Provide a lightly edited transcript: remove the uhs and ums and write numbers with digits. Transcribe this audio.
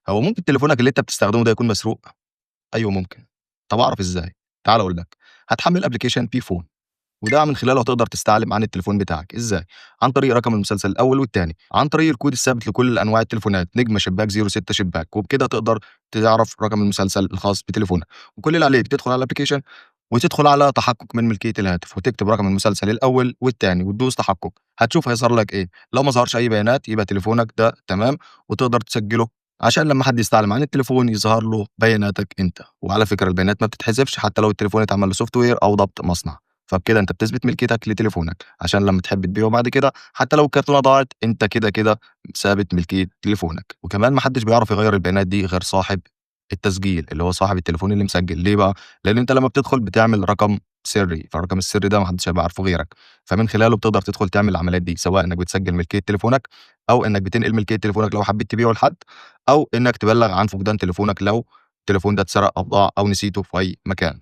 هو ممكن تليفونك اللي أنت بتستخدمه ده يكون مسروق؟ أيوه ممكن. طب أعرف إزاي؟ تعالَ أقول لك. هتحمّل application بphone وده من خلاله هتقدر تستعلم عن التليفون بتاعك. إزاي؟ عن طريق رقم المسلسل الأول والتاني، عن طريق الكود الثابت لكل أنواع التليفونات، نجمة شباك 06 شباك، وبكده تقدر تعرف رقم المسلسل الخاص بتليفونك. وكل اللي عليك تدخل على الapplication وتدخل على تحقق من ملكية الهاتف، وتكتب رقم المسلسل الأول والتاني وتدوس تحقق، هتشوف هيظهر لك إيه. لو ما ظهرش أي بيانات يبقى تليفونك ده تمام، وتقدر تسجله عشان لمّا حد يستعلم عن التليفون يظهر له بياناتك أنت. وعلى فكرة البيانات ما بتتحذفش حتى لو التليفون اتعمل له software أو ضبط مصنع. فبكده أنت بتثبت ملكيتك لتليفونك، عشان لمّا تحب تبيعه بعد كده حتى لو الكرتونة ضاعت أنت كده ثابت ملكية تليفونك. وكمان ما حدش بيعرف يغيّر البيانات دي غير صاحب التسجيل، اللي هو صاحب التليفون اللي مسجل. ليه بقى؟ لإن أنت لمّا بتدخل بتعمل رقم سري، فالرقم السري ده ما حدش هيبقى عارفه غيرك، فمن خلاله بتقدر تدخل تعمل العمليات دي، سواء إنك بتسجل ملكية تليفونك، أو إنك بتنقل ملكية تليفونك لو حبيت تبيعه لحد، أو إنك تبلّغ عن فقدان تليفونك لو التليفون ده اتسرق أو ضاع أو نسيته في أي مكان.